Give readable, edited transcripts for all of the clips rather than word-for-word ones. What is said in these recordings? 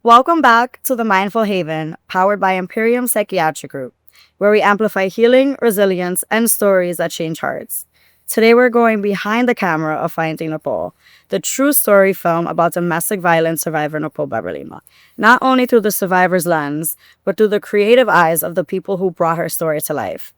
Welcome back to the Mindful Haven, powered by Imperium Psychiatric Group, where we amplify healing, resilience, and stories that change hearts. Today, we're going behind the camera of Finding Nicole, the true story film about domestic violence survivor Nicole Beverly, not only through the survivor's lens, but through the creative eyes of the people who brought her story to life.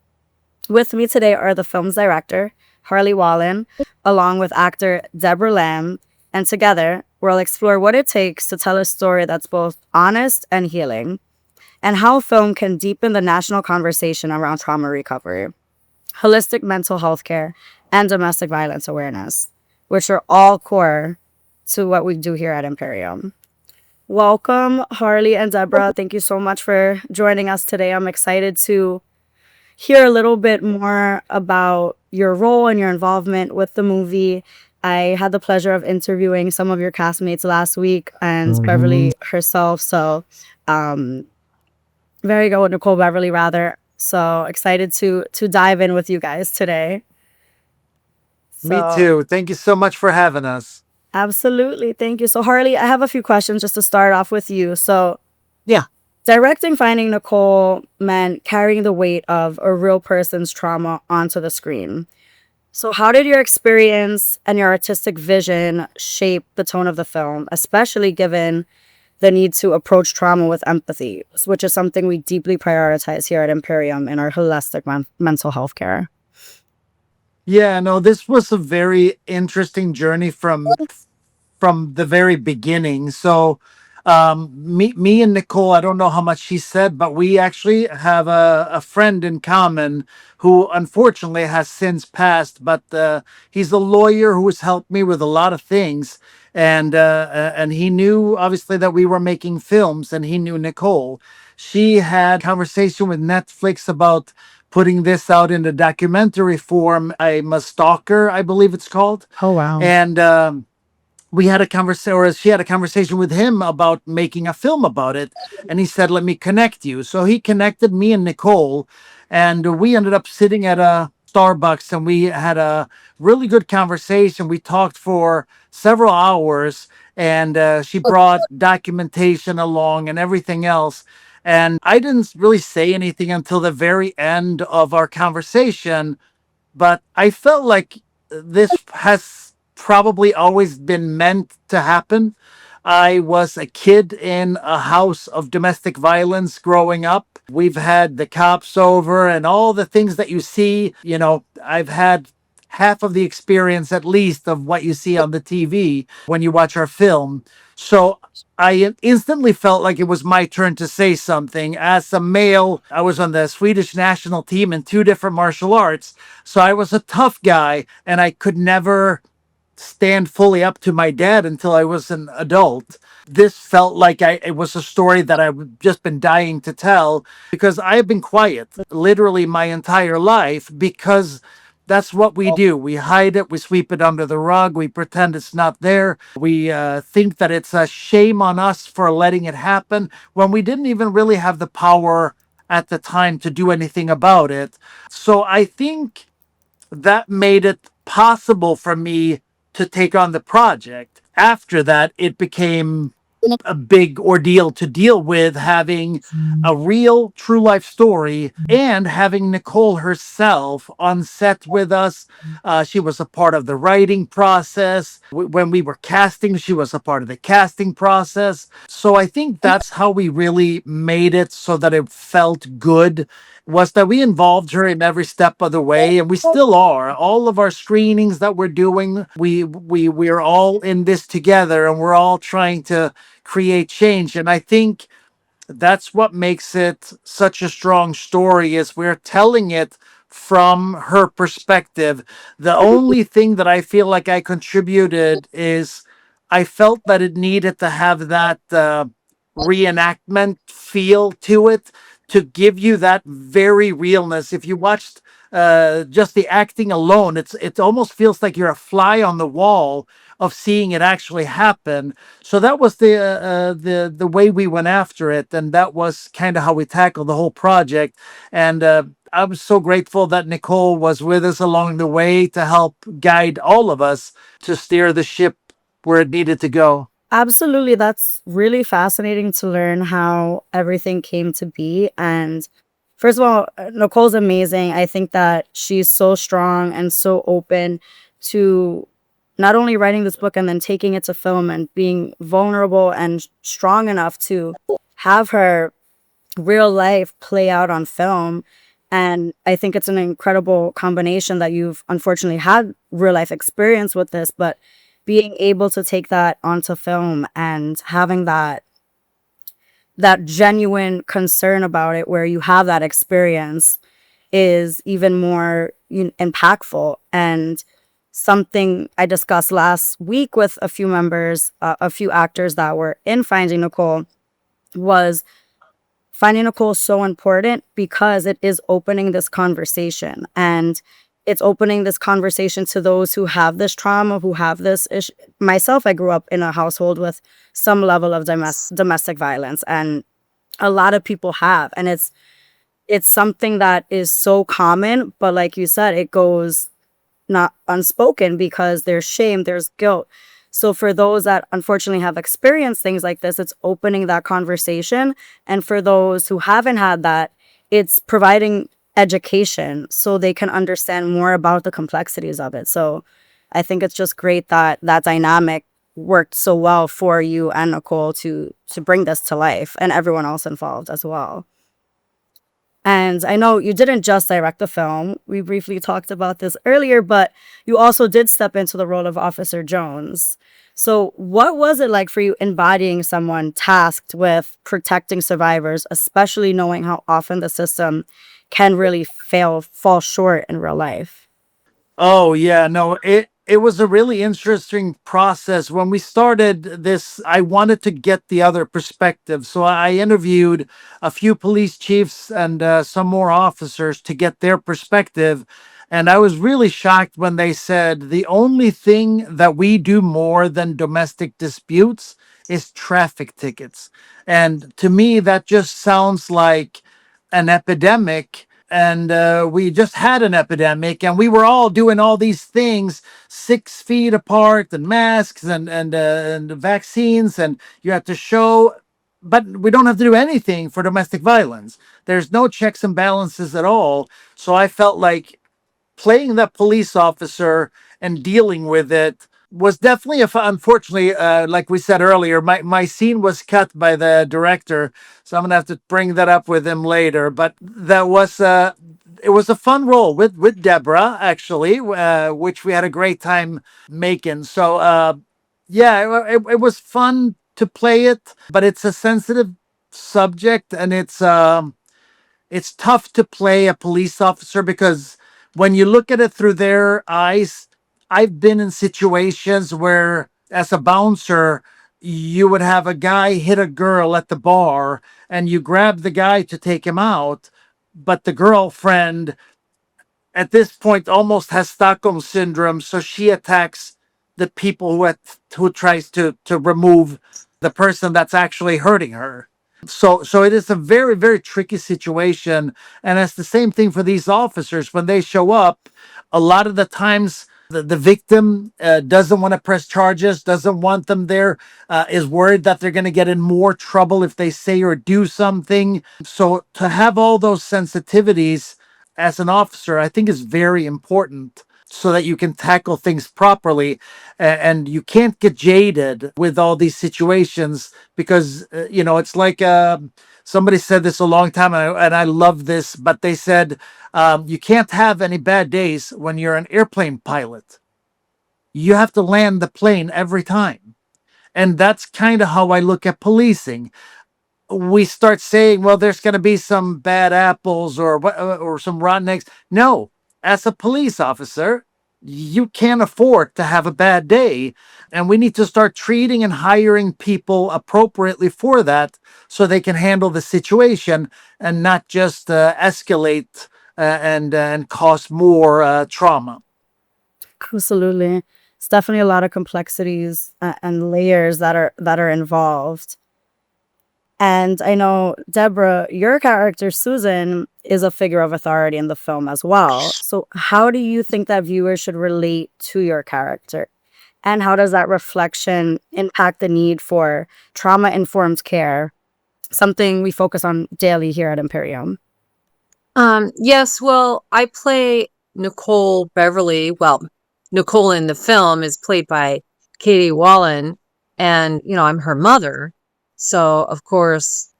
With me today are the film's director, Harley Wallen, along with actor Debra Lamb, and together we'll explore what it takes to tell a story that's both honest and healing, and how film can deepen the national conversation around trauma recovery, holistic mental health care, and domestic violence awareness, which are all core to what we do here at Imperium. Welcome, Harley and Debra. Thank you so much for joining us today. I'm excited to hear a little bit more about your role and your involvement with the movie. I had the pleasure of interviewing some of your castmates last week and Beverly herself. So, very good with Nicole Beverly, rather. So excited to dive in with you guys today. Me too. Thank you so much for having us. Absolutely. Thank you. So, Harley, I have a few questions just to start off with you. So, Yeah. directing Finding Nicole meant carrying the weight of a real person's trauma onto the screen. So, how did your experience and your artistic vision shape the tone of the film, especially given the need to approach trauma with empathy, which is something we deeply prioritize here at Imperium in our holistic mental health care? Yeah, no, this was a very interesting journey from the very beginning. So, me and Nicole, I don't know how much she said, but we actually have a friend in common who unfortunately has since passed. But he's a lawyer who has helped me with a lot of things, and he knew obviously that we were making films, and he knew Nicole. She had conversation with Netflix about putting this out in the documentary form. I'm a stalker, I believe it's called, Oh, wow. and we had a conversation, or she had a conversation with him about making a film about it. And he said, let me connect you. So he connected me and Nicole, and we ended up sitting at a Starbucks and we had a really good conversation. We talked for several hours, and she brought documentation along and everything else. And I didn't really say anything until the very end of our conversation, but I felt like this has probably always been meant to happen. I was a kid in a house of domestic violence growing up. We've had the cops over and all the things that you see. I've had half of the experience at least of what you see on the TV when you watch our film. So I instantly felt like it was my turn to say something. As a male, I was on the Swedish national team in two different martial arts. So I was a tough guy, and I could never stand fully up to my dad until I was an adult. This felt like it was a story that I've just been dying to tell, because I've been quiet literally my entire life, because that's what we do. We hide it, we sweep it under the rug, we pretend it's not there. We think that it's a shame on us for letting it happen when we didn't even really have the power at the time to do anything about it. So I think that made it possible for me to take on the project. After that, it became a big ordeal to deal with, having a real true life story and having Nicole herself on set with us. She was a part of the writing process. When we were casting, she was a part of the casting process. So I think that's how we really made it so that it felt good, was that we involved her in every step of the way, and we still are. All of our screenings that we're doing, we're all in this together, and we're all trying to create change. And I think that's what makes it such a strong story, is we're telling it from her perspective. The only thing that I feel like I contributed is I felt that it needed to have that reenactment feel to it, to give you that very realness. If you watched just the acting alone, it almost feels like you're a fly on the wall of seeing it actually happen. So that was the way we went after it, and that was kind of how we tackled the whole project. And I'm so grateful that Nicole was with us along the way to help guide all of us to steer the ship where it needed to go. Absolutely. That's really fascinating to learn how everything came to be. And first of all, Nicole's amazing. I think that she's so strong and so open to not only writing this book and then taking it to film and being vulnerable and strong enough to have her real life play out on film. And I think it's an incredible combination that you've unfortunately had real life experience with this, but being able to take that onto film and having that genuine concern about it where you have that experience is even more impactful. And something I discussed last week with a few members, a few actors that were in Finding Nicole, was finding Nicole so important because it is opening this conversation, and it's opening this conversation to those who have this trauma, who have this issue. Myself, I grew up in a household with some level of domestic violence, and a lot of people have, and it's something that is so common, but like you said, it goes not unspoken because there's shame, there's guilt. So for those that unfortunately have experienced things like this, it's opening that conversation. And for those who haven't had that, it's providing education so they can understand more about the complexities of it. So I think it's just great that that dynamic worked so well for you and Nicole to bring this to life, and everyone else involved as well. And I know you didn't just direct the film. We briefly talked about this earlier, but you also did step into the role of Officer Jones. So, what was it like for you embodying someone tasked with protecting survivors, especially knowing how often the system can really fall short in real life? Oh yeah, no, it was a really interesting process. When we started this, I wanted to get the other perspective. So I interviewed a few police chiefs and some more officers to get their perspective. And I was really shocked when they said the only thing that we do more than domestic disputes is traffic tickets. And to me, that just sounds like an epidemic. And we just had an epidemic, and we were all doing all these things 6 feet apart, and masks, and vaccines, and you have to show. But we don't have to do anything for domestic violence. There's no checks and balances at all. So I felt like playing that police officer and dealing with it was definitely unfortunately, like we said earlier, my scene was cut by the director, so I'm gonna have to bring that up with him later. But that was it was a fun role with Deborah, actually, which we had a great time making. So yeah, it was fun to play it, but it's a sensitive subject, and it's tough to play a police officer because when you look at it through their eyes, I've been in situations where, as a bouncer, you would have a guy hit a girl at the bar and you grab the guy to take him out, but the girlfriend at this point almost has Stockholm syndrome, so she attacks the people who tries to remove the person that's actually hurting her. So it is a very, very tricky situation. And it's the same thing for these officers when they show up. A lot of the times the victim doesn't want to press charges, doesn't want them there, is worried that they're going to get in more trouble if they say or do something. So to have all those sensitivities as an officer, I think is very important so that you can tackle things properly. And you can't get jaded with all these situations because, it's like somebody said this a long time, and I love this, but they said, you can't have any bad days when you're an airplane pilot. You have to land the plane every time. And that's kind of how I look at policing. We start saying, well, there's going to be some bad apples or some rotten eggs. No, as a police officer, you can't afford to have a bad day. And we need to start treating and hiring people appropriately for that so they can handle the situation and not just escalate and cause more trauma. Absolutely. It's definitely a lot of complexities and layers that are involved. And I know, Deborah, your character, Susan, is a figure of authority in the film as well. So, how do you think that viewers should relate to your character? And how does that reflection impact the need for trauma-informed care, something we focus on daily here at Imperium? Yes, well, I play Nicole Beverly. Well, Nichole in the film is played by Harley Wallen, and, I'm her mother. So, of course,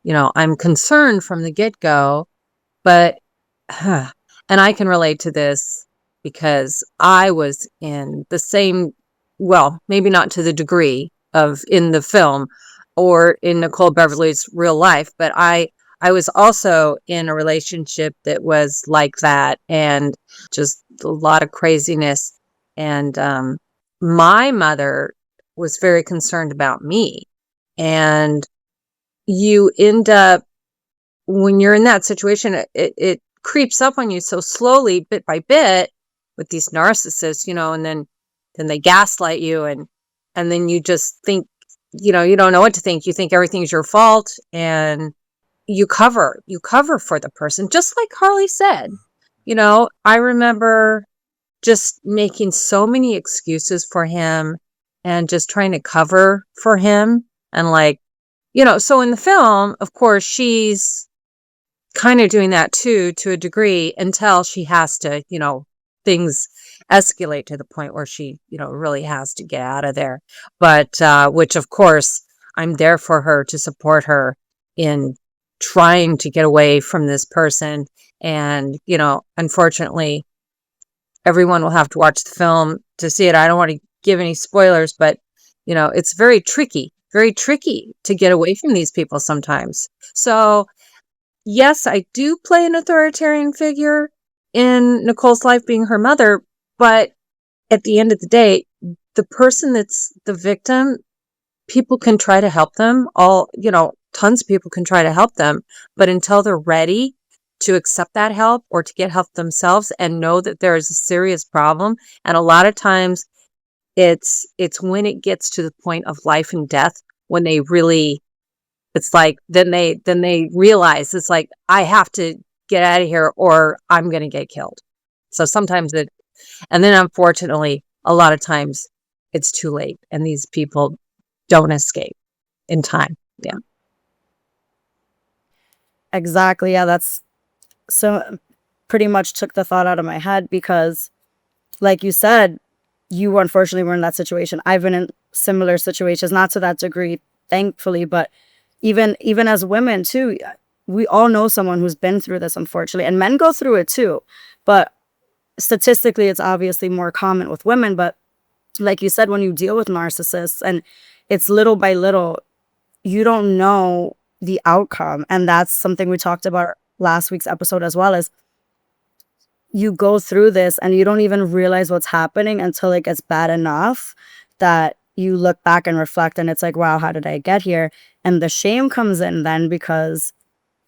I'm concerned from the get-go, but, and I can relate to this because I was in the same, well, maybe not to the degree of in the film or in Nicole Beverly's real life, but I was also in a relationship that was like that, and just a lot of craziness. And my mother was very concerned about me. And you end up, when you're in that situation, it creeps up on you so slowly, bit by bit, with these narcissists, and then they gaslight you, and then you just think, you don't know what to think. You think everything's your fault, and you cover for the person, just like Harley said. I remember just making so many excuses for him and just trying to cover for him. And so in the film, of course, she's kind of doing that too, to a degree, until she has to, things escalate to the point where she, really has to get out of there. But, which of course, I'm there for her to support her in trying to get away from this person. And, unfortunately, everyone will have to watch the film to see it. I don't want to give any spoilers, but, it's very tricky to get away from these people sometimes. So, yes, I do play an authoritarian figure in Nicole's life, being her mother, but at the end of the day, the person that's the victim, people can try to help them. Tons of people can try to help them, but until they're ready to accept that help or to get help themselves and know that there is a serious problem, and a lot of times it's when it gets to the point of life and death, when they really, it's like, then they realize, it's like, I have to get out of here or I'm going to get killed. So sometimes and then unfortunately, a lot of times it's too late and these people don't escape in time. Yeah. Exactly. Yeah, that's so pretty much took the thought out of my head because, like you said, you unfortunately were in that situation. I've been in similar situations, not to that degree, thankfully, but even as women too, we all know someone who's been through this, unfortunately, and men go through it too. But statistically, it's obviously more common with women. But like you said, when you deal with narcissists and it's little by little, you don't know the outcome. And that's something we talked about last week's episode as well, is you go through this and you don't even realize what's happening until it gets bad enough that you look back and reflect and it's like, wow, how did I get here? And the shame comes in then because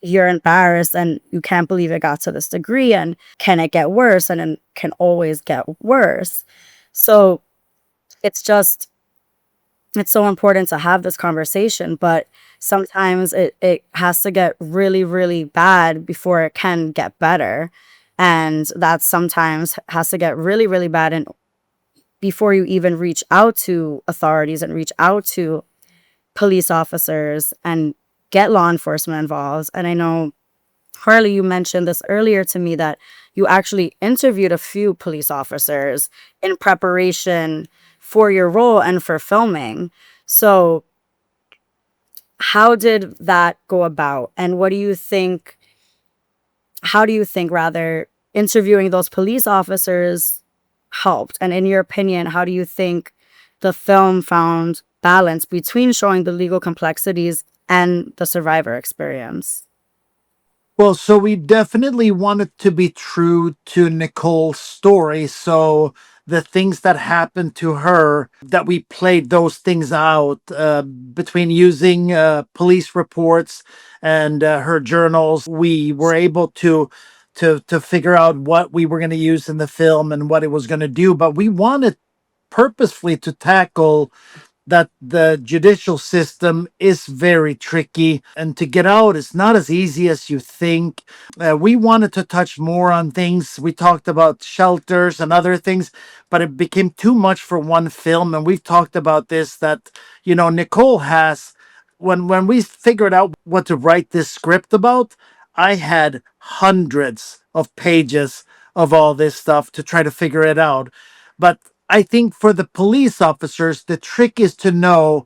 you're embarrassed and you can't believe it got to this degree, and can it get worse? And it can always get worse. So it's so important to have this conversation, but sometimes it has to get really, really bad before it can get better. And that sometimes has to get really, really bad and before you even reach out to authorities and reach out to police officers and get law enforcement involved. And I know, Harley, you mentioned this earlier to me, that you actually interviewed a few police officers in preparation for your role and for filming. So how did that go about? And how do you think rather interviewing those police officers helped? And in your opinion, how do you think the film found balance between showing the legal complexities and the survivor experience? Well, so we definitely wanted to be true to Nicole's story. So the things that happened to her, that we played those things out between using police reports and her journals. We were able to figure out what we were going to use in the film and what it was going to do. But we wanted purposefully to tackle that the judicial system is very tricky, and to get out is not as easy as you think. We wanted to touch more on things. We talked about shelters and other things, but it became too much for one film. And we've talked about this, that, Nichole has, when we figured out what to write this script about, I had hundreds of pages of all this stuff to try to figure it out. But I think for the police officers, the trick is to know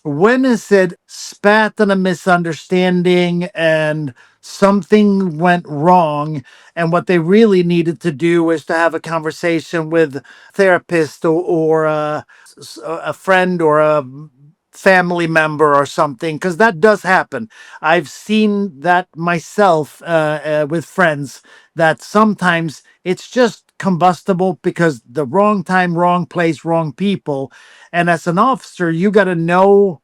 when is it spat on a misunderstanding and something went wrong, and what they really needed to do is to have a conversation with a therapist, or a friend, or a family member or something, because that does happen. I've seen that myself, with friends, that sometimes it's just combustible because the wrong time, wrong place, wrong people. And as an officer, you got to know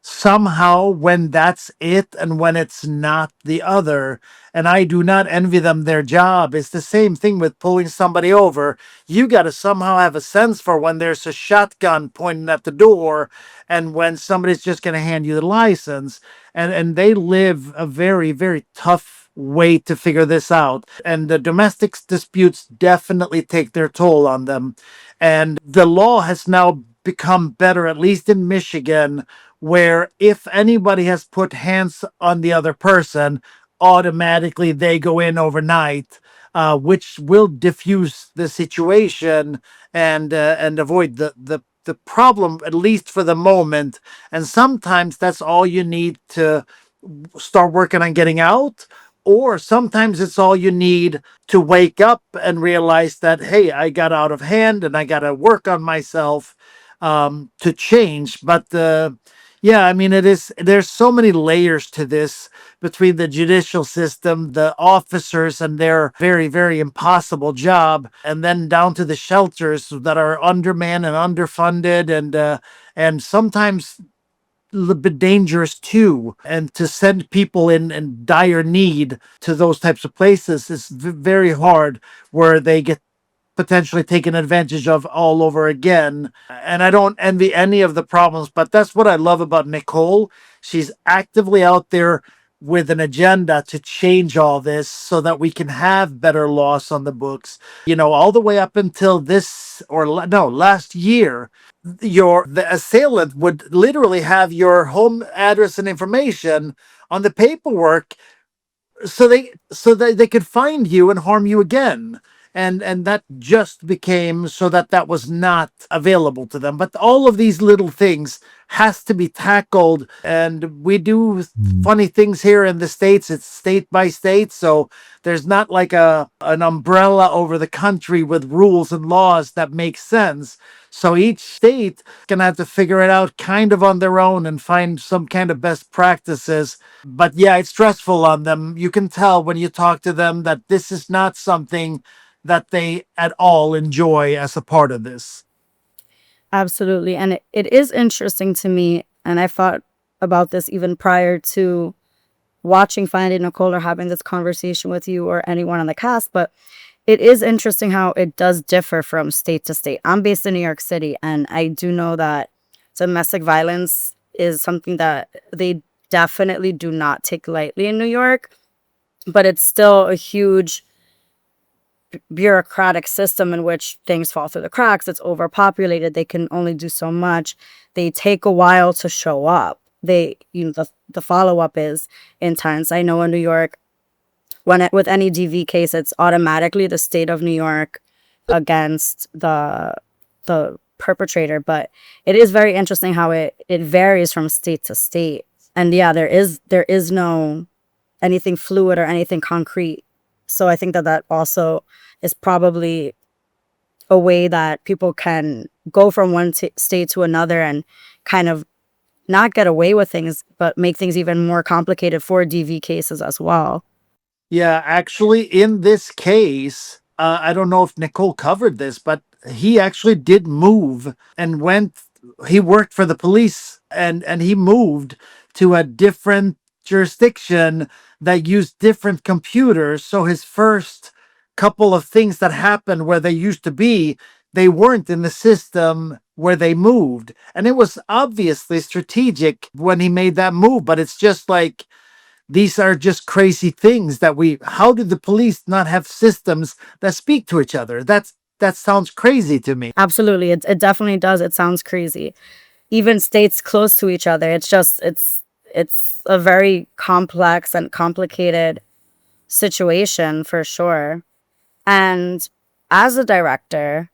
somehow when that's it and when it's not the other. And I do not envy them their job. It's the same thing with pulling somebody over. You got to somehow have a sense for when there's a shotgun pointing at the door and when somebody's just going to hand you the license. And they live a very, very tough way to figure this out. And the domestic disputes definitely take their toll on them. And the law has now become better, at least in Michigan, where if anybody has put hands on the other person, automatically they go in overnight, which will diffuse the situation and avoid the problem, at least for the moment. And sometimes that's all you need to start working on getting out. Or sometimes it's all you need to wake up and realize that, hey, I got out of hand and I got to work on myself, to change. But yeah, I mean, there's so many layers to this, between the judicial system, the officers and their very, very impossible job, and then down to the shelters that are undermanned and underfunded, and sometimes a little bit dangerous too. And to send people in dire need to those types of places is very hard, where they get potentially taken advantage of all over again. And I don't envy any of the problems, but that's what I love about Nichole. She's actively out there with an agenda to change all this so that we can have better laws on the books. All the way up until this, or no, last year, the assailant would literally have your home address and information on the paperwork, so that they could find you and harm you again. And that just became so that was not available to them. But all of these little things has to be tackled, and we do funny things here in the States. It's state by state, so there's not like an umbrella over the country with rules and laws that make sense. So each state gonna have to figure it out kind of on their own and find some kind of best practices. But yeah, it's stressful on them. You can tell when you talk to them that this is not something that they at all enjoy as a part of this. Absolutely. And it is interesting to me, and I thought about this even prior to watching Finding Nichole or having this conversation with you or anyone on the cast, but it is interesting how it does differ from state to state. I'm based in New York City, and I do know that domestic violence is something that they definitely do not take lightly in New York, but it's still a huge bureaucratic system in which things fall through the cracks. It's overpopulated. They can only do so much. They take a while to show up. The follow-up is intense. I know in New York, with any DV case, it's automatically the state of New York against the perpetrator. But it is very interesting how it varies from state to state. And yeah, there is no anything fluid or anything concrete. So I think that also is probably a way that people can go from one state to another and kind of not get away with things, but make things even more complicated for DV cases as well. Yeah, actually, in this case, I don't know if Nichole covered this, but he actually did move and he worked for the police, and he moved to a different jurisdiction that used different computers. So his first couple of things that happened where they used to be, they weren't in the system where they moved. And it was obviously strategic when he made that move, but it's just like, these are just crazy things that how did the police not have systems that speak to each other? That sounds crazy to me. Absolutely. It definitely does. It sounds crazy. Even states close to each other. It's a very complex and complicated situation for sure. And as a director,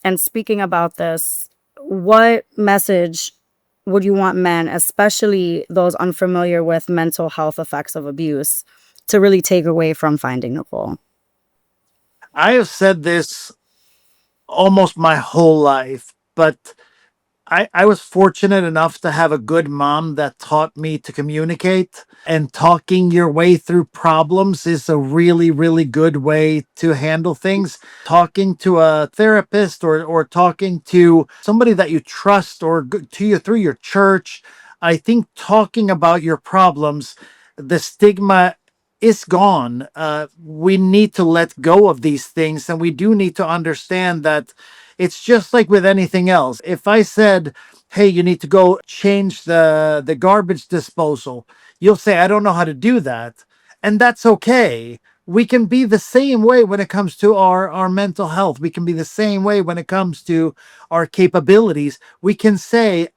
and speaking about this, what message would you want men, especially those unfamiliar with mental health effects of abuse, to really take away from Finding Nicole? I have said this almost my whole life, but I was fortunate enough to have a good mom that taught me to communicate, and talking your way through problems is a really, really good way to handle things. Talking to a therapist, or talking to somebody that you trust, or to you through your church. I think talking about your problems, the stigma is gone. We need to let go of these things, and we do need to understand that it's just like with anything else. If I said, hey, you need to go change the garbage disposal, you'll say, I don't know how to do that. And that's okay. We can be the same way when it comes to our mental health. We can be the same way when it comes to our capabilities. We can say,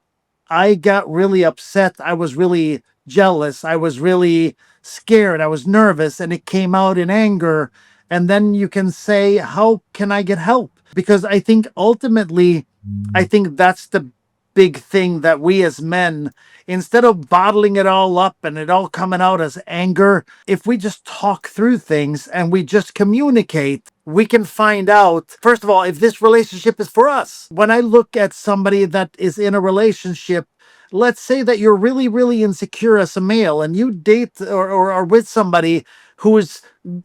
I got really upset. I was really jealous. I was really scared. I was nervous, and it came out in anger. And then you can say, how can I get help? Because I think ultimately, I think that's the big thing, that we as men, instead of bottling it all up and it all coming out as anger, if we just talk through things and we just communicate, we can find out, first of all, if this relationship is for us. When I look at somebody that is in a relationship, let's say that you're really, really insecure as a male, and you date or are with somebody who is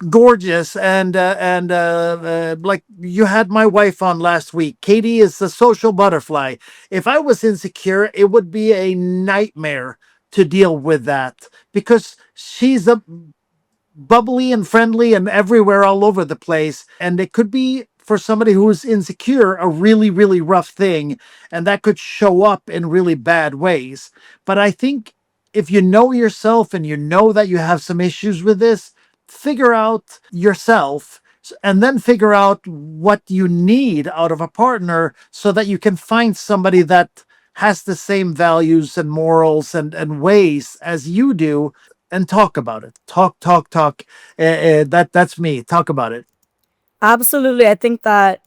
gorgeous, and like you had my wife on last week. Katie is a social butterfly. If I was insecure, it would be a nightmare to deal with that, because she's a bubbly and friendly and everywhere, all over the place. And it could be, for somebody who's insecure, a really, really rough thing. And that could show up in really bad ways. But I think if you know yourself and you know that you have some issues with this, figure out yourself, and then figure out what you need out of a partner, so that you can find somebody that has the same values and morals and ways as you do, and talk about it. Talk. That's me. Talk about it. Absolutely. I think that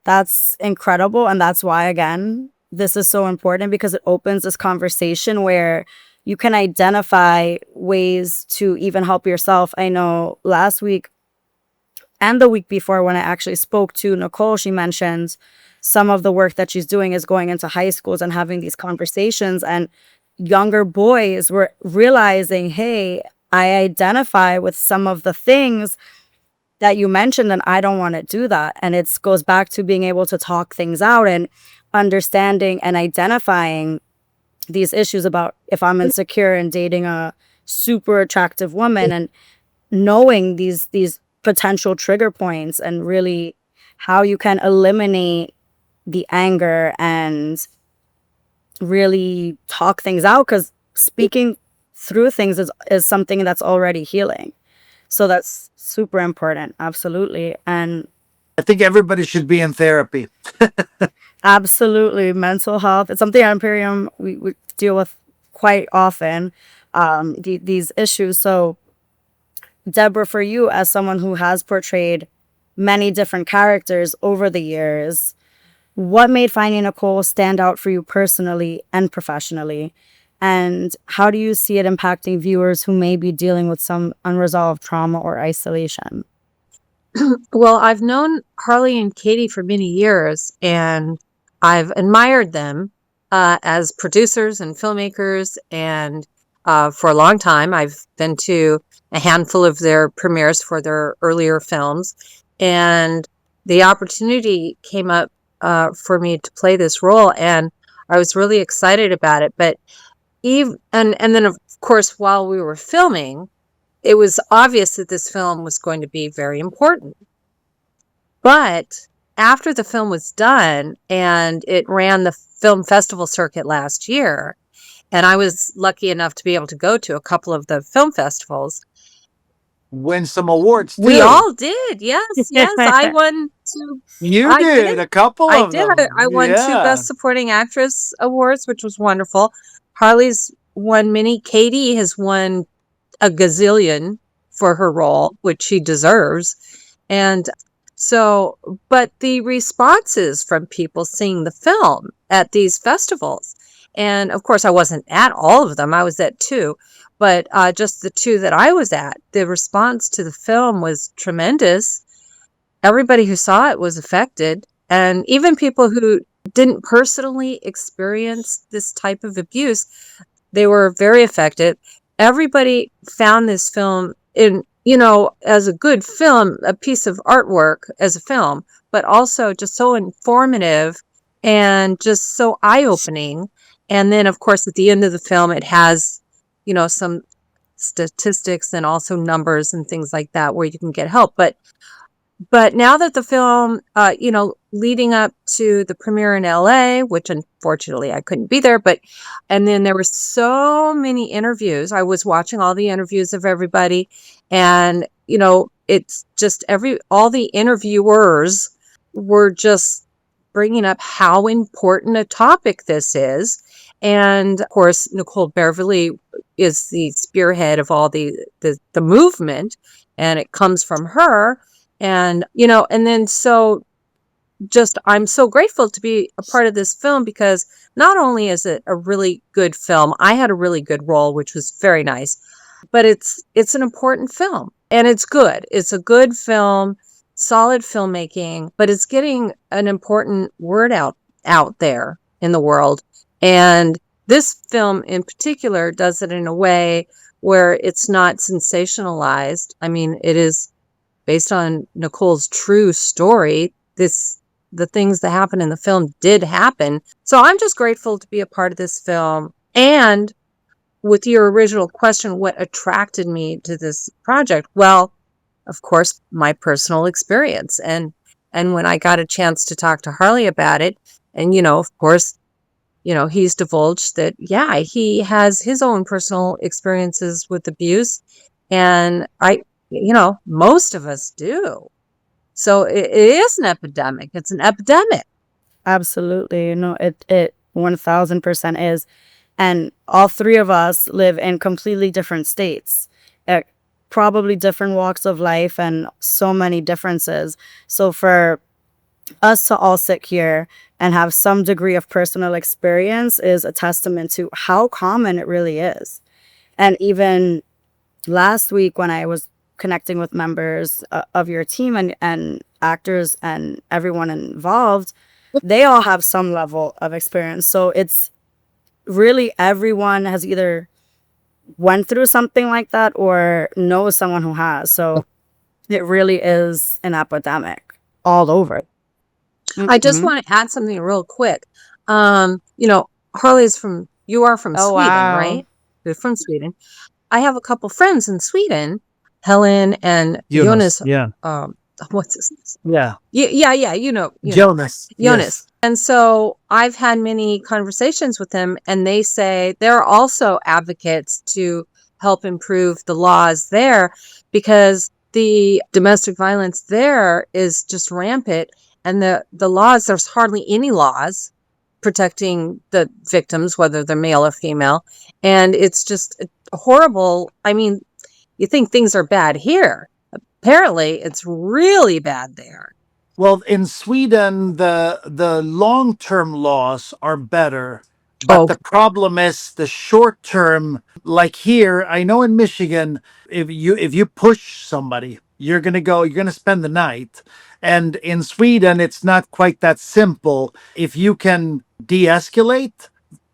that's incredible. And that's why, again, this is so important, because it opens this conversation where you can identify ways to even help yourself. I know last week and the week before, when I actually spoke to Nichole, she mentioned some of the work that she's doing is going into high schools and having these conversations. And younger boys were realizing, hey, I identify with some of the things that you mentioned, and I don't want to do that. And it goes back to being able to talk things out and understanding and identifying these issues about, if I'm insecure and dating a super attractive woman, and knowing these potential trigger points, and really how you can eliminate the anger and really talk things out, because speaking through things is something that's already healing. So that's super important. Absolutely. And I think everybody should be in therapy. absolutely, mental health, it's something at Imperium we deal with quite often, these issues. So Debra, for you, as someone who has portrayed many different characters over the years, what made Finding Nicole stand out for you personally and professionally? And how do you see it impacting viewers who may be dealing with some unresolved trauma or isolation? Well, I've known Harley and Katie for many years, and I've admired them as producers and filmmakers. And for a long time, I've been to a handful of their premieres for their earlier films. And the opportunity came up for me to play this role, and I was really excited about it. But and then, of course, while we were filming, it was obvious that this film was going to be very important. But after the film was done and it ran the film festival circuit last year, and I was lucky enough to be able to go to a couple of the film festivals. Win some awards too. We all did. Yes. I won 2. You I did a couple I of did. them. I won 2 Best Supporting Actress awards, which was wonderful. Harley's won many. Katie has won a gazillion for her role, which she deserves. And so, but the responses from people seeing the film at these festivals, and of course, I wasn't at all of them. I was at 2, but just the 2 that I was at, the response to the film was tremendous. Everybody who saw it was affected, and even people who didn't personally experience this type of abuse, they were very affected. Everybody found this film as a good film, a piece of artwork as a film, but also just so informative and just so eye-opening. And then, of course, at the end of the film, it has, some statistics and also numbers and things like that where you can get help. But now that the film, leading up to the premiere in LA, which unfortunately I couldn't be there, and then there were so many interviews. I was watching all the interviews of everybody, and, it's just all the interviewers were just bringing up how important a topic this is. And of course, Nicole Beverly is the spearhead of all the movement, and it comes from her. And, and then I'm so grateful to be a part of this film, because not only is it a really good film, I had a really good role, which was very nice, but it's an important film, and it's good. It's a good film, solid filmmaking, but it's getting an important word out there in the world. And this film in particular does it in a way where it's not sensationalized. I mean, it is based on Nicole's true story. The things that happened in the film did happen. So I'm just grateful to be a part of this film. And with your original question, what attracted me to this project? Well, of course, my personal experience. And when I got a chance to talk to Harley about it, and, of course, he's divulged that, he has his own personal experiences with abuse. And most of us do. So it is an epidemic. It's an epidemic. Absolutely. It 1000% is. And all 3 of us live in completely different states, probably different walks of life, and so many differences. So for us to all sit here and have some degree of personal experience is a testament to how common it really is. And even last week, when I was connecting with members of your team and actors and everyone involved, they all have some level of experience. So it's really everyone has either went through something like that or knows someone who has. So it really is an epidemic all over. I just want to add something real quick. Harley's you are from Sweden, wow. right? You're from Sweden. I have a couple friends in Sweden, Helen and Jonas. Yeah. What's his name? Yeah. Yeah. Jonas. Yes. And so I've had many conversations with them, and they say they're also advocates to help improve the laws there, because the domestic violence there is just rampant. And the laws, there's hardly any laws protecting the victims, whether they're male or female. And it's just horrible. I mean, you think things are bad here. Apparently, it's really bad there. Well, in Sweden, the long-term laws are better, but the problem is the short-term. Like here, I know in Michigan, if you push somebody, you're gonna spend the night. And in Sweden, it's not quite that simple. If you can de-escalate,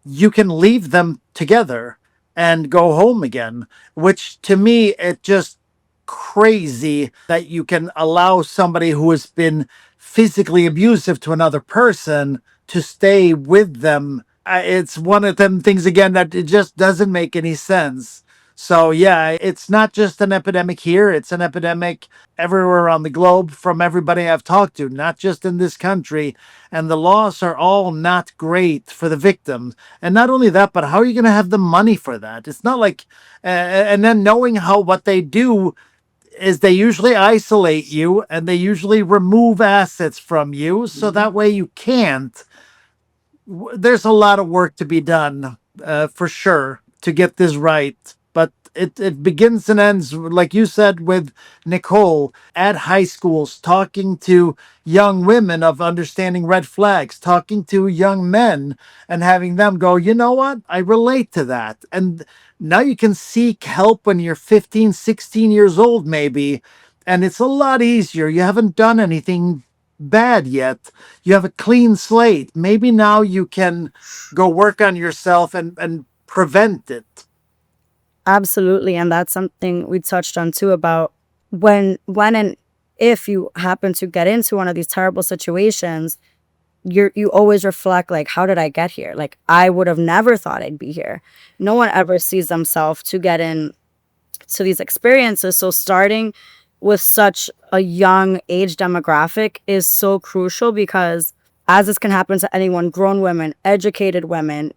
you can leave them together and go home again, which to me, it just crazy that you can allow somebody who has been physically abusive to another person to stay with them. It's one of them things again that it just doesn't make any sense. So yeah, it's not just an epidemic here, it's an epidemic everywhere around the globe from everybody I've talked to, not just in this country. And the laws are all not great for the victims. And not only that, but how are you going to have the money for that? It's not like, and then knowing how what they do is they usually isolate you and they usually remove assets from you. So that way you can't. There's a lot of work to be done, for sure, to get this right. But it begins and ends, like you said, with Nichole at high schools, talking to young women of understanding red flags, talking to young men and having them go, you know what? I relate to that. And now you can seek help when you're 15, 16 years old, maybe. And it's a lot easier. You haven't done anything bad yet. You have a clean slate. Maybe now you can go work on yourself and prevent it. Absolutely. And that's something we touched on too about when and if you happen to get into one of these terrible situations, you always reflect like, how did I get here? Like, I would have never thought I'd be here. No one ever sees themselves to get in to these experiences. So starting with such a young age demographic is so crucial, because as this can happen to anyone, grown women, educated women,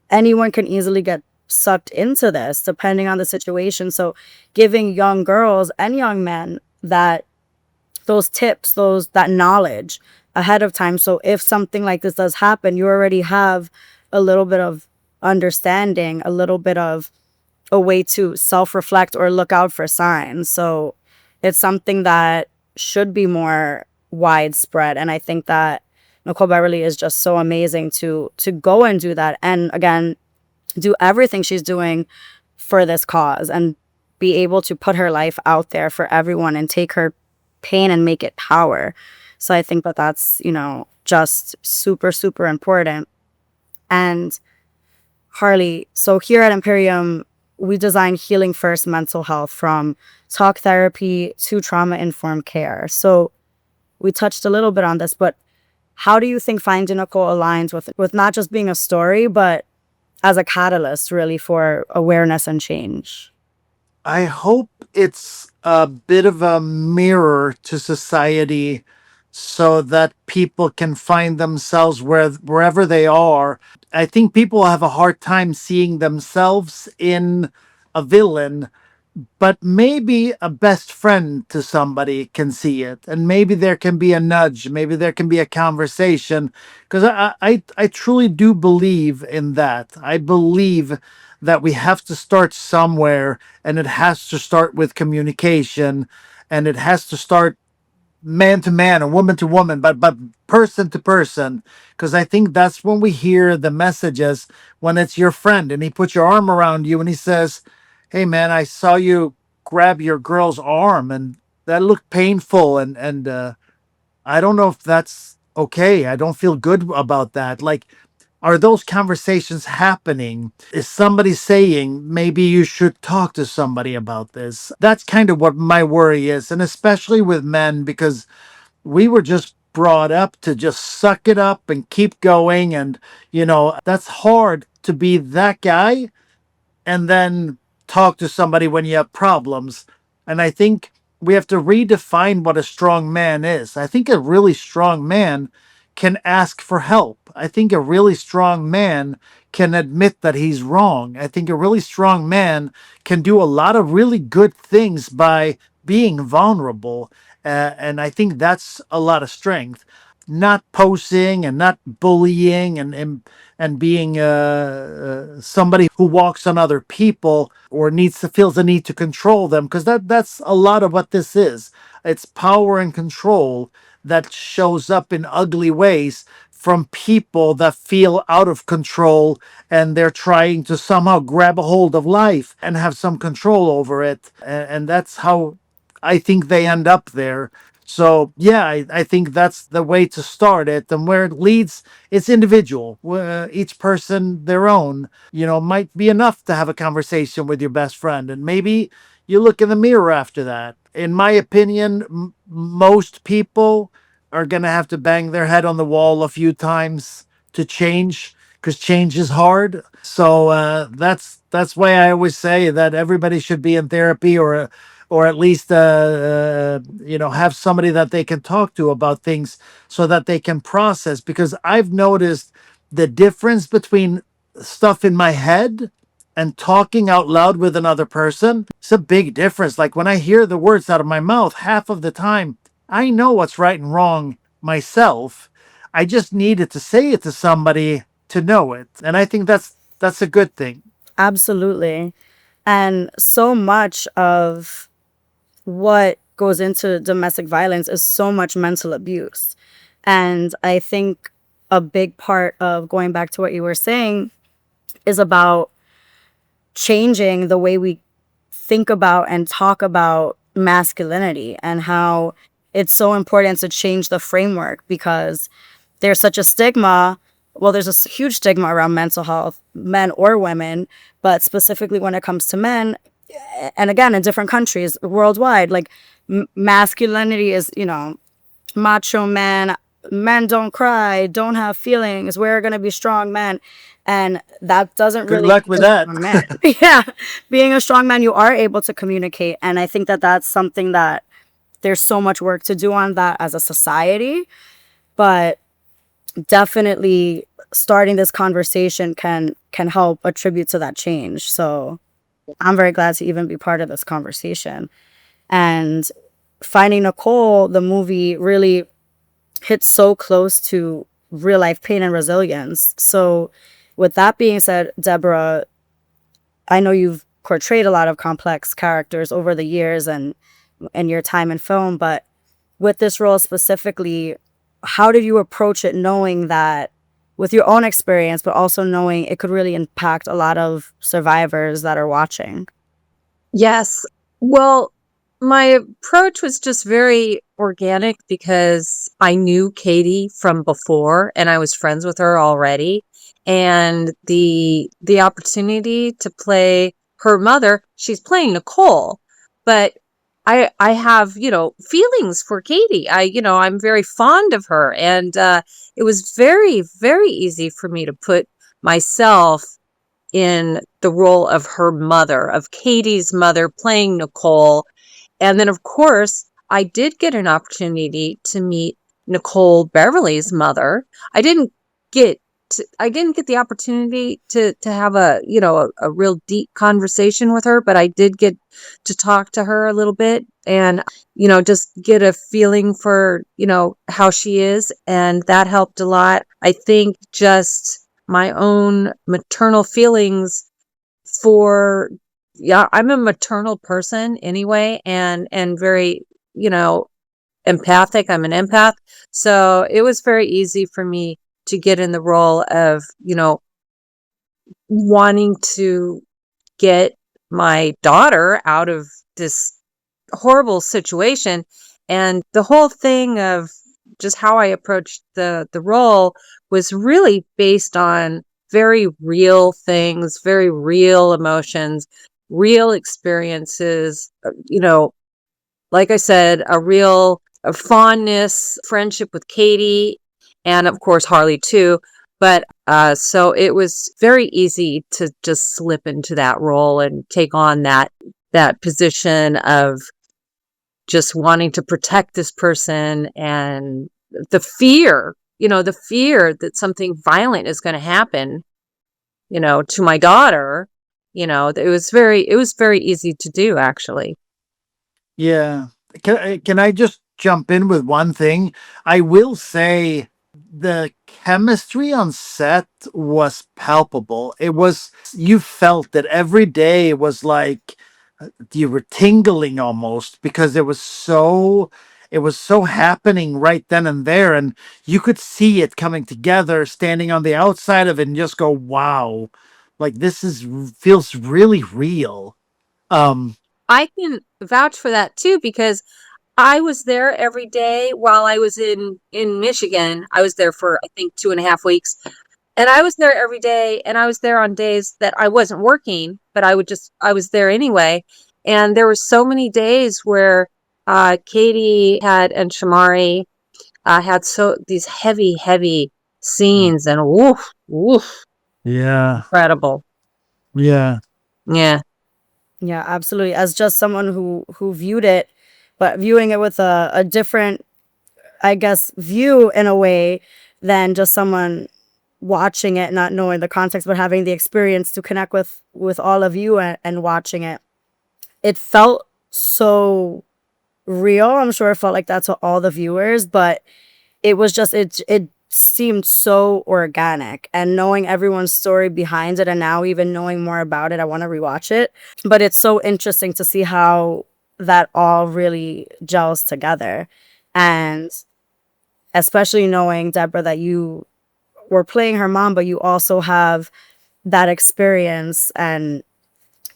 anyone can easily get sucked into this depending on the situation. So giving young girls and young men those tips, that knowledge ahead of time. So if something like this does happen, you already have a little bit of understanding, a little bit of a way to self-reflect or look out for signs. So it's something that should be more widespread. And I think that Nicole Beverly is just so amazing to go and do that. And again, do everything she's doing for this cause and be able to put her life out there for everyone and take her pain and make it power. So I think that that's, just super, super important. And Harley, so here at Imperium, we design healing first mental health, from talk therapy to trauma-informed care. So we touched a little bit on this, but how do you think Finding Nicole aligns with not just being a story, but as a catalyst really for awareness and change? I hope it's a bit of a mirror to society so that people can find themselves wherever they are. I think people have a hard time seeing themselves in a villain, but maybe a best friend to somebody can see it, and maybe there can be a nudge, maybe there can be a conversation, because I truly do believe in that. I believe that we have to start somewhere, and it has to start with communication, and it has to start man to man or woman to woman, but person to person, because I think that's when we hear the messages, when it's your friend and he puts your arm around you and he says, hey man, I saw you grab your girl's arm and that looked painful, and I don't know if that's okay. I don't feel good about that. Like, are those conversations happening? Is somebody saying maybe you should talk to somebody about this? That's kind of what my worry is, and especially with men, because we were just brought up to just suck it up and keep going, and that's hard to be that guy and then talk to somebody when you have problems. And I think we have to redefine what a strong man is. I think a really strong man can ask for help. I think a really strong man can admit that he's wrong. I think a really strong man can do a lot of really good things by being vulnerable. And I think that's a lot of strength. Not posing and not bullying and being somebody who walks on other people or feels the need to control them, because that's a lot of what this is. It's power and control that shows up in ugly ways from people that feel out of control, and they're trying to somehow grab a hold of life and have some control over it, and that's how I think they end up there. So yeah, I think that's the way to start it, and where it leads, it's individual. Each person their own. Might be enough to have a conversation with your best friend, and maybe you look in the mirror after that. In my opinion, most people are gonna have to bang their head on the wall a few times to change. because change is hard. So that's why I always say that everybody should be in therapy, or at least have somebody that they can talk to about things so that they can process. Because I've noticed the difference between stuff in my head and talking out loud with another person. It's a big difference. Like when I hear the words out of my mouth, half of the time I know what's right and wrong myself. I just needed to say it to somebody to know it. And I think that's a good thing. Absolutely. And so much of what goes into domestic violence is so much mental abuse. And I think a big part of going back to what you were saying is about changing the way we think about and talk about masculinity, and how it's so important to change the framework, because there's such a stigma. Well, there's a huge stigma around mental health, men or women, but specifically when it comes to men, and again, in different countries worldwide, like masculinity is, macho man, men don't cry, don't have feelings, we're going to be strong men. And that doesn't Good really luck with that. man. Yeah, being a strong man, you are able to communicate. And I think that that's something that there's so much work to do on that as a society. But definitely starting this conversation can help attribute to that change. So I'm very glad to even be part of this conversation. And Finding Nichole, the movie, really hits so close to real life pain and resilience. So with that being said, Debra, I know you've portrayed a lot of complex characters over the years and your time in film, but with this role specifically, how did you approach it, knowing that with your own experience, but also knowing it could really impact a lot of survivors that are watching? Yes. Well, my approach was just very organic because I knew Katie from before and I was friends with her already. And the opportunity to play her mother, she's playing Nichole, but I have, feelings for Katie. I'm very fond of her. And it was very, very easy for me to put myself in the role of her mother, of Katie's mother, playing Nichole. And then, of course, I did get an opportunity to meet Nicole Beverly's mother. I didn't get the opportunity to have a real deep conversation with her, but I did get to talk to her a little bit and, just get a feeling for, how she is. And that helped a lot. I think just my own maternal feelings for, I'm a maternal person anyway, and very, empathic. I'm an empath. So it was very easy for me to get in the role of, wanting to get my daughter out of this horrible situation. And the whole thing of just how I approached the role was really based on very real things, very real emotions, real experiences, like I said, a fondness, friendship with Katie, and of course Harley too. But so it was very easy to just slip into that role and take on that position of just wanting to protect this person, and the fear that something violent is going to happen, to my daughter. It was very easy to do, actually. Yeah. Can I just jump in with one thing? I will say the chemistry on set was palpable. You felt that every day. It was like you were tingling almost, because it was so happening right then and there, and you could see it coming together, standing on the outside of it and just go, wow, like feels really real. I can vouch for that too, because I was there every day while I was in Michigan. I was there for, I think, 2.5 weeks. And I was there every day, and I was there on days that I wasn't working, but I was there anyway. And there were so many days where Katie and Shamari had these heavy, heavy scenes, and woof, woof. Yeah. Incredible. Yeah. Yeah. Yeah, absolutely. As just someone who viewed it, but viewing it with a different, I guess, view in a way than just someone watching it, not knowing the context, but having the experience to connect with all of you and watching it. It felt so real. I'm sure it felt like that to all the viewers, but it was just it seemed so organic, and knowing everyone's story behind it and now even knowing more about it, I want to rewatch it. But it's so interesting to see how that all really gels together. And especially knowing, Debra, that you were playing her mom, but you also have that experience. And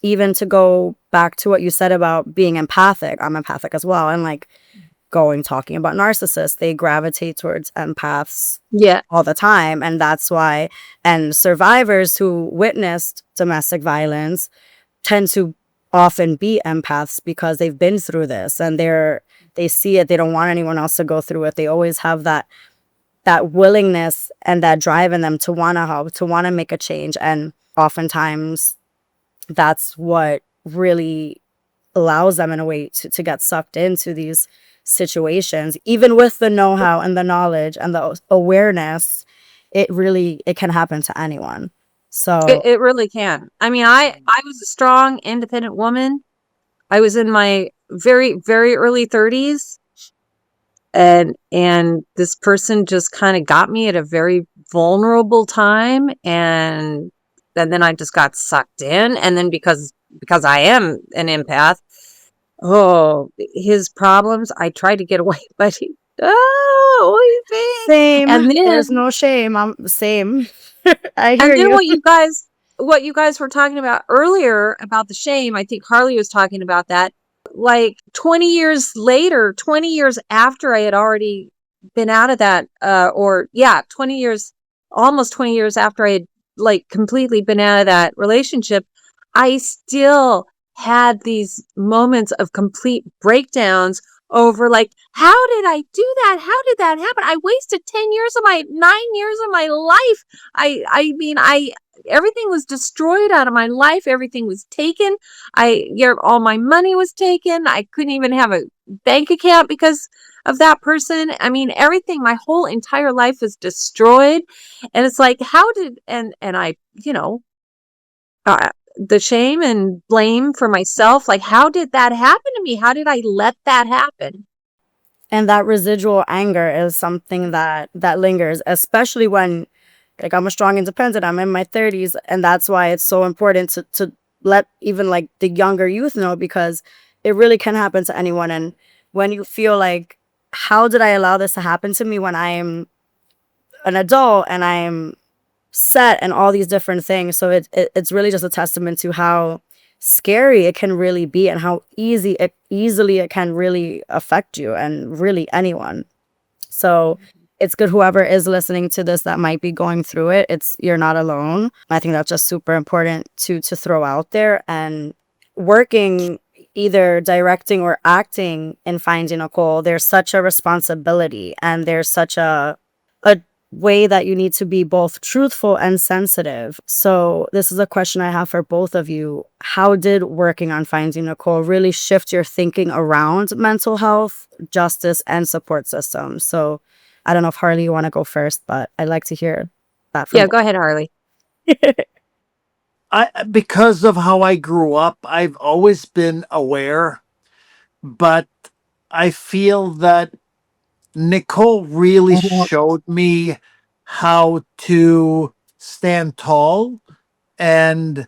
even to go back to what you said about being empathic, I'm empathic as well. And like talking about narcissists, they gravitate towards empaths Yeah. all the time. And that's why, and survivors who witnessed domestic violence tend to often be empaths because they've been through this and they see it. They don't want anyone else to go through it. They always have that willingness and that drive in them to want to help, to want to make a change. And oftentimes that's what really allows them in a way to get sucked into these situations. Even with the know-how and the knowledge and the awareness, it can happen to anyone. So It really can. I mean, I was a strong, independent woman. I was in my very, very early 30s, and this person just kind of got me at a very vulnerable time, and then I just got sucked in, and then because I am an empath, oh, his problems, I tried to get away, but what do you think? same. And There's then no shame. I'm same. I hear And then you. what you guys were talking about earlier about the shame, I think Harley was talking about that. Like 20 years later, 20 years after I had already been out of that, 20 years, almost 20 years after I had like completely been out of that relationship, I still had these moments of complete breakdowns over like, how did I do that? How did that happen? I wasted 9 years of my life. I mean, everything was destroyed out of my life. Everything was taken. All my money was taken. I couldn't even have a bank account because of that person. I mean, everything, my whole entire life was destroyed. And it's like, and I, the shame and blame for myself, like, how did that happen to me? How did I let that happen? And that residual anger is something that lingers, especially when, like, I'm a strong independent, I'm in my 30s, and that's why it's so important to let even like the younger youth know, because it really can happen to anyone. And when you feel like, how did I allow this to happen to me when I am an adult and I'm set and all these different things? So it's really just a testament to how scary it can really be and how easily it can really affect you and really anyone. So it's good, whoever is listening to this that might be going through it, you're not alone. I think that's just super important to throw out there. And working, either directing or acting in Finding Nicole, there's such a responsibility, and there's such a way that you need to be both truthful and sensitive. So this is a question I have for both of you. How did working on Finding Nicole really shift your thinking around mental health, justice, and support systems? So I don't know if Harley, you want to go first, but I'd like to hear that from Yeah, go ahead, Harley. Because of how I grew up, I've always been aware, but I feel that Nichole really showed me how to stand tall. And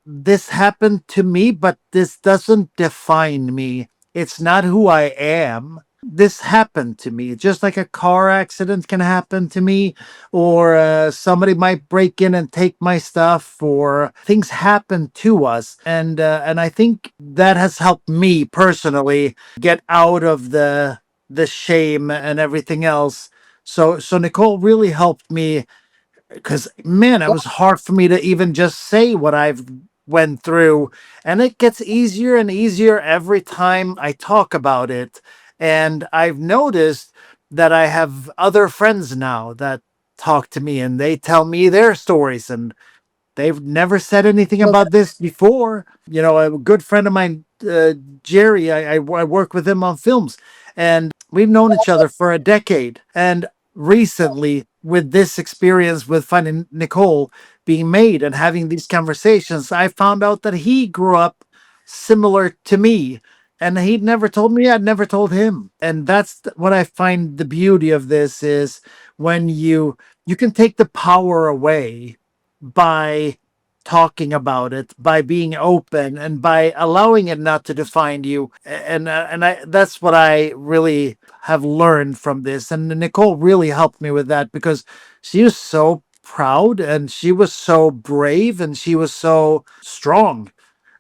this happened to me, but this doesn't define me. It's not who I am. This happened to me, just like a car accident can happen to me, or somebody might break in and take my stuff, or things happen to us. And I think that has helped me personally get out of the shame and everything else. So Nichole really helped me, because man, it was hard for me to even just say what I've went through, and it gets easier and easier every time I talk about it. And I've noticed that I have other friends now that talk to me and they tell me their stories, and they've never said anything about this before. You know, a good friend of mine, Jerry, I work with him on films, and we've known each other for a decade. And recently, with this experience with finding Nichole being made and having these conversations, I found out that he grew up similar to me. And he'd never told me, I'd never told him. And that's what I find the beauty of this is when you can take the power away by talking about it, by being open, and by allowing it not to define you. And I that's what I really have learned from this. And Nichole really helped me with that because she was so proud and she was so brave and she was so strong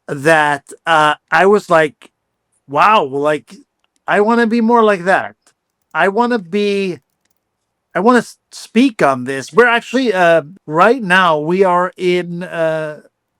that I was like, wow, like I want to be more like that. I want to be I want to speak on this. We're actually right now we are in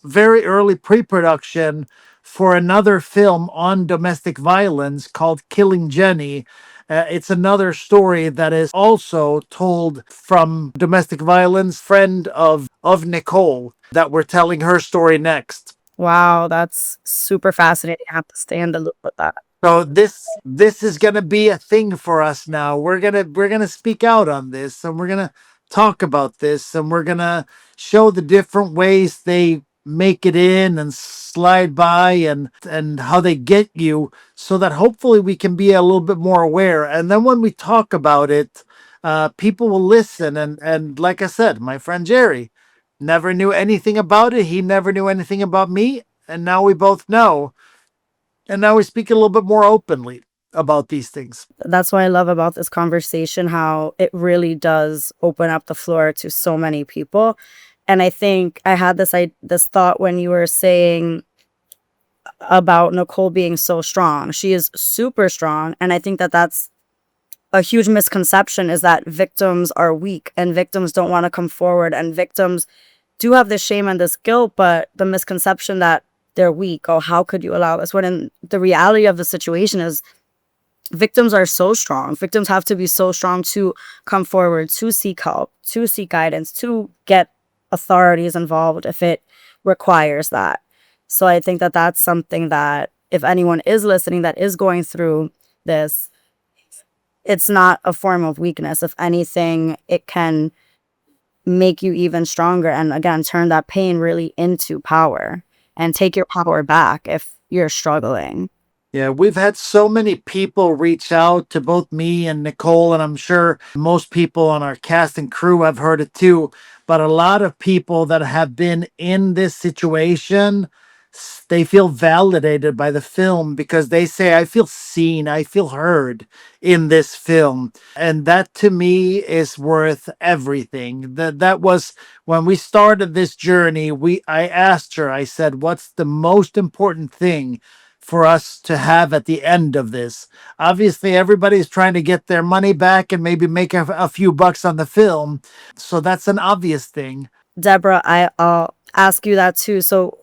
very early pre-production for another film on domestic violence called Killing Jenny. It's another story that is also told from domestic violence friend of Nichole that we're telling her story next. Wow, that's super fascinating. I have to stay in the loop with that. So this is gonna be a thing for us now. We're gonna speak out on this, and we're gonna talk about this, and we're gonna show the different ways they make it in and slide by, and how they get you, so that hopefully we can be a little bit more aware. And then when we talk about it, people will listen. And like I said, my friend Jerry never knew anything about it. He never knew anything about me, and now we both know. And now we speak a little bit more openly about these things. That's what I love about this conversation, how it really does open up the floor to so many people. And I think I had this thought when you were saying about Nichole being so strong. She is super strong, and I think that that's a huge misconception, is that victims are weak and victims don't want to come forward, and victims do have this shame and this guilt, but the misconception that they're weak. Oh, how could you allow this? When in the reality of the situation is victims are so strong. Victims have to be so strong to come forward, to seek help, to seek guidance, to get authorities involved if it requires that. So I think that that's something that if anyone is listening that is going through this, it's not a form of weakness. If anything, it can make you even stronger and again turn that pain really into power and take your power back if you're struggling. Yeah, we've had so many people reach out to both me and Nichole, and I'm sure most people on our cast and crew have heard it too. But a lot of people that have been in this situation, they feel validated by the film because they say, I feel seen, I feel heard in this film. And that to me is worth everything. That was when we started this journey, I asked her, I said, what's the most important thing for us to have at the end of this? Obviously, everybody's trying to get their money back and maybe make a few bucks on the film. So that's an obvious thing. Debra, I'll ask you that too. So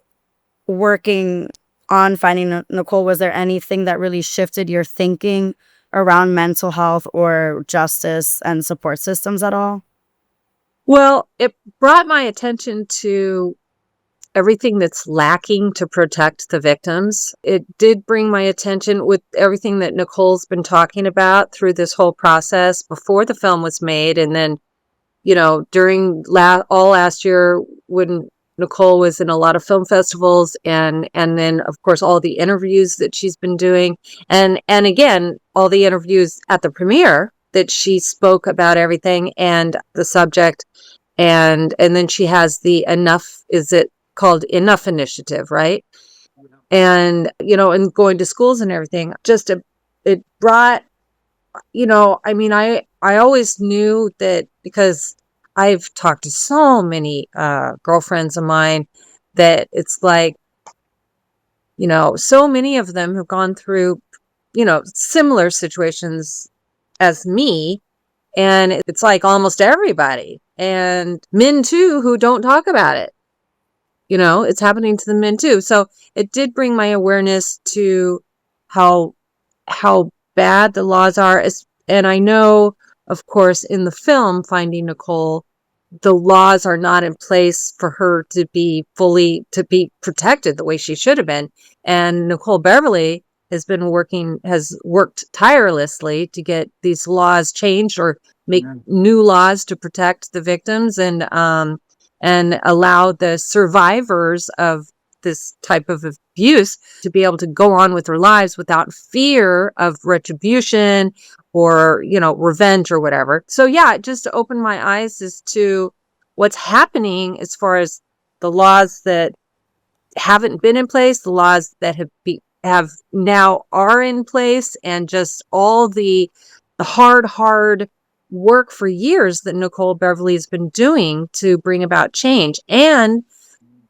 working on finding Nichole, was there anything that really shifted your thinking around mental health or justice and support systems at all? Well, it brought my attention to everything that's lacking to protect the victims. It did bring my attention with everything that Nichole's been talking about through this whole process before the film was made. And then, you know, during all last year when Nichole was in a lot of film festivals, and then of course all the interviews that she's been doing, and again all the interviews at the premiere that she spoke about everything and the subject, and then she has the Enough, is it called Enough initiative, right? And you know, and going to schools and everything, just it brought, you know, I mean, I always knew that because I've talked to so many girlfriends of mine that it's like, you know, so many of them have gone through, you know, similar situations as me. And it's like almost everybody, and men too, who don't talk about it. You know, it's happening to the men too. So it did bring my awareness to how bad the laws are. And I know of course, in the film, Finding Nichole, the laws are not in place for her to be protected the way she should have been. And Nicole Beverly has worked tirelessly to get these laws changed or make new laws to protect the victims and allow the survivors of this type of abuse to be able to go on with their lives without fear of retribution or, revenge or whatever. So yeah, just to open my eyes as to what's happening as far as the laws that haven't been in place, the laws that have now are in place, and just all the hard work for years that Nicole Beverly has been doing to bring about change. And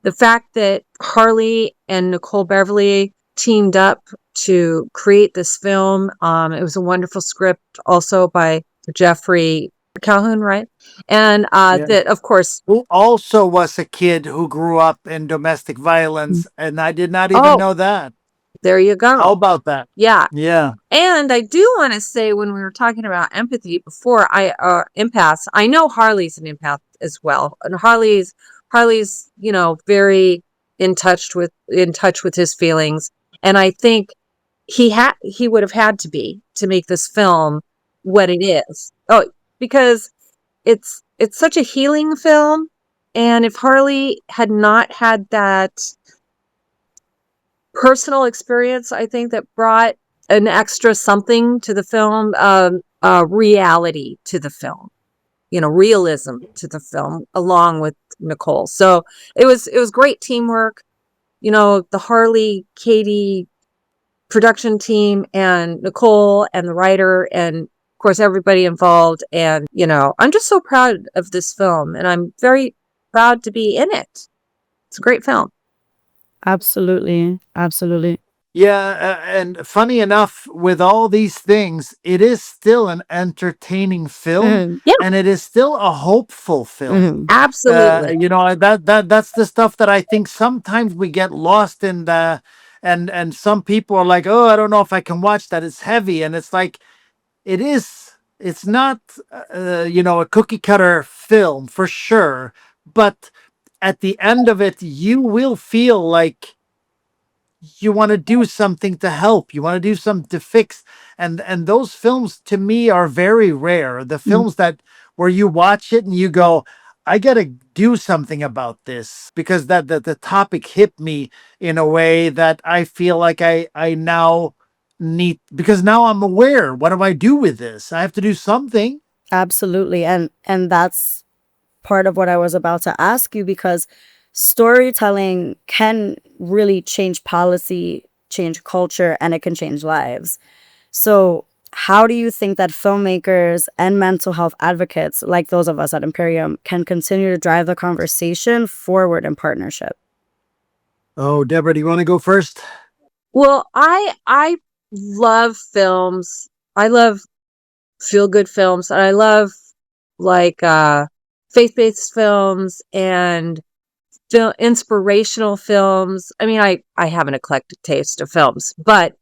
the fact that Harley and Nicole Beverly teamed up to create this film. It was a wonderful script also by Jeffrey Calhoun, right? And that, of course, Who also was a kid who grew up in domestic violence, and I did not even know that. There you go. How about that? Yeah. Yeah. And I do want to say, when we were talking about empathy before, empaths, I know Harley's an empath as well. And Harley's, very in touch with his feelings. And I think he would have had to be to make this film what it is. Oh, because it's such a healing film. And if Harley had not had that personal experience, I think that brought an extra something to the film, reality to the film, realism to the film, along with Nichole. So it was great teamwork. The Harley, Katie production team, and Nichole and the writer, and of course everybody involved. And I'm just so proud of this film, and I'm very proud to be in it. It's a great film. Absolutely. Absolutely. Yeah, and funny enough, with all these things, it is still an entertaining film, Yeah. and it is still a hopeful film. Absolutely. That's the stuff that I think sometimes we get lost in and some people are like, oh, I don't know if I can watch that. It's heavy, and it's like, it's not, a cookie cutter film for sure, but at the end of it, you will feel like you want to do something to help, you want to do something to fix, and those films to me are very rare, the films that where you watch it and you go, I gotta do something about this, because that the topic hit me in a way that I feel like I now need, because now I'm aware, what do I do with this? I have to do something. Absolutely. And that's part of what I was about to ask you, because storytelling can really change policy, change culture, and it can change lives. So how do you think that filmmakers and mental health advocates like those of us at Imperium can continue to drive the conversation forward in partnership? Oh, Deborah, do you want to go first? Well, I love films. I love feel good films, and I love like faith-based films and inspirational films. I mean, I have an eclectic taste of films, but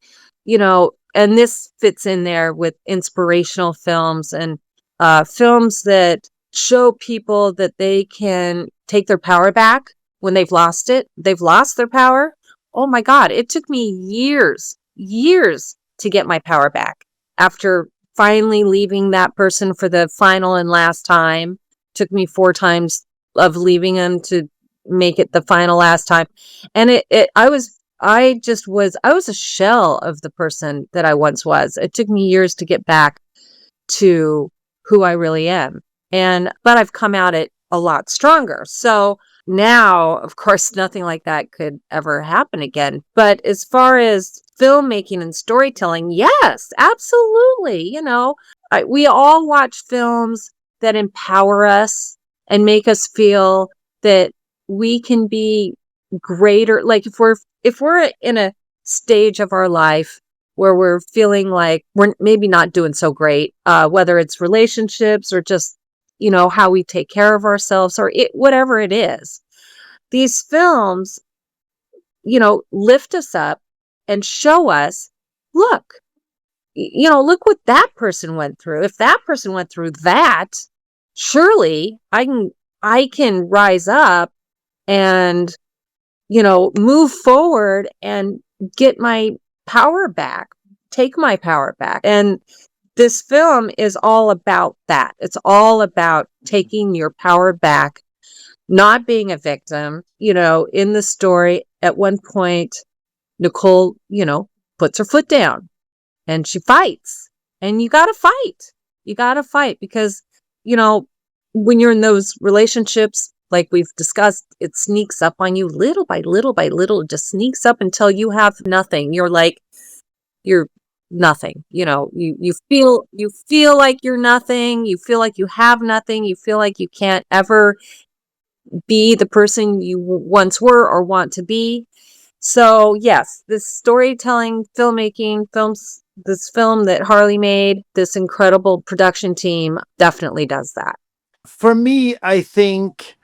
and this fits in there with inspirational films and films that show people that they can take their power back when they've lost it. They've lost their power. Oh my God, it took me years to get my power back after finally leaving that person for the final and last time. Took me 4 times of leaving him to make it the final last time. And I was a shell of the person that I once was. It took me years to get back to who I really am. But I've come out it a lot stronger. So now, of course, nothing like that could ever happen again. But as far as filmmaking and storytelling, yes, absolutely. We all watch films that empower us and make us feel that we can be greater. Like if we're in a stage of our life where we're feeling like we're maybe not doing so great, whether it's relationships or just, how we take care of ourselves or whatever it is, these films, lift us up and show us, look, look what that person went through. If that person went through that, surely I can rise up and, move forward and get my power back, take my power back. And this film is all about that. It's all about taking your power back, not being a victim. In the story, at one point, Nichole, puts her foot down and she fights. And you got to fight. You got to fight because, when you're in those relationships, like we've discussed, it sneaks up on you little by little by little. It just sneaks up until you have nothing. You're nothing. You feel like you're nothing. You feel like you have nothing. You feel like you can't ever be the person you once were or want to be. So yes, this storytelling, this film that Harley made, this incredible production team definitely does that. For me, I think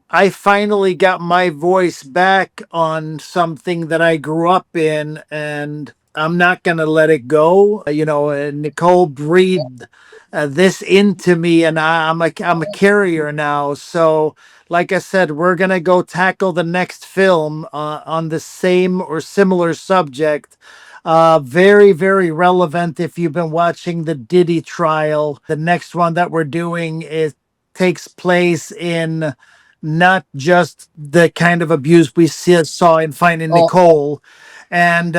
I finally got my voice back on something that I grew up in, and I'm not going to let it go. Nichole breathed this into me, and I'm a carrier now. So, like I said, we're going to go tackle the next film on the same or similar subject. Very, very relevant if you've been watching the Diddy trial. The next one that we're doing takes place in not just the kind of abuse we saw in Finding Nichole. And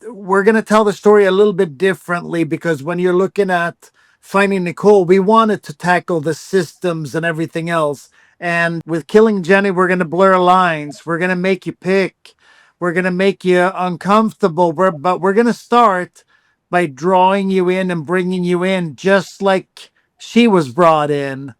we're going to tell the story a little bit differently because when you're looking at Finding Nichole, we wanted to tackle the systems and everything else. And with Killing Jenny, we're going to blur lines. We're going to make you pick. We're going to make you uncomfortable. But we're going to start by drawing you in and bringing you in just like she was brought in.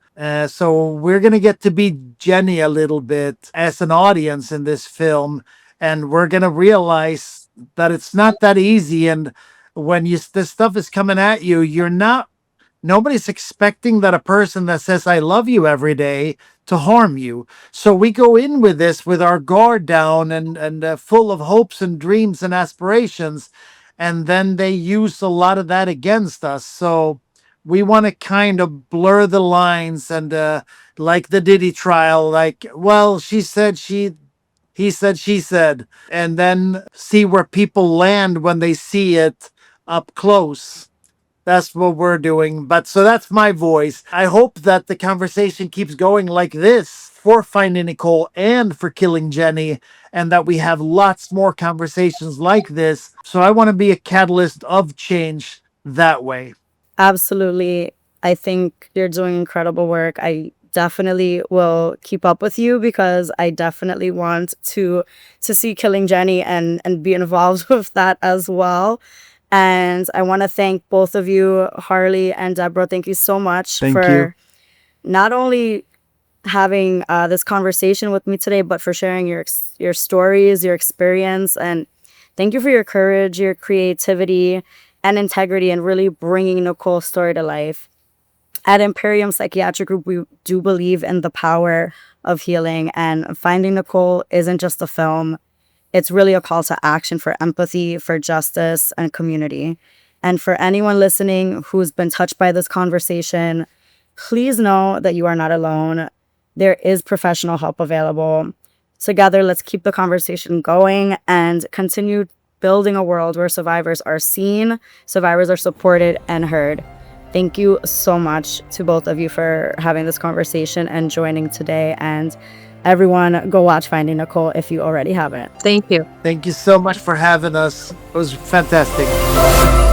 So we're going to get to be Jenny a little bit as an audience in this film. And we're going to realize that it's not that easy. And when this stuff is coming at you, nobody's expecting that a person that says, I love you every day to harm you. So we go in with this with our guard down and full of hopes and dreams and aspirations. And then they use a lot of that against us. So we want to kind of blur the lines and like the Diddy trial, like, well, he said, she said, and then see where people land when they see it up close. That's what we're doing. But so that's my voice. I hope that the conversation keeps going like this for Finding Nichole and for Killing Jenny, and that we have lots more conversations like this. So I want to be a catalyst of change that way. Absolutely. I think you're doing incredible work. I definitely will keep up with you because I definitely want to see Killing Jenny and be involved with that as well. And I want to thank both of you, Harley and Debra. Thank you so much for not only having this conversation with me today, but for sharing your stories, your experience. And thank you for your courage, your creativity, and integrity, and really bringing Nichole's story to life. At Imperium Psychiatric Group, we do believe in the power of healing, and Finding Nichole isn't just a film. It's really a call to action for empathy, for justice, and community. And for anyone listening who's been touched by this conversation, please know that you are not alone. There is professional help available. Together, let's keep the conversation going and continue building a world where survivors are seen, survivors are supported and heard. Thank you so much to both of you for having this conversation and joining today. And everyone, go watch Finding Nichole if you already haven't. Thank you. Thank you so much for having us. It was fantastic.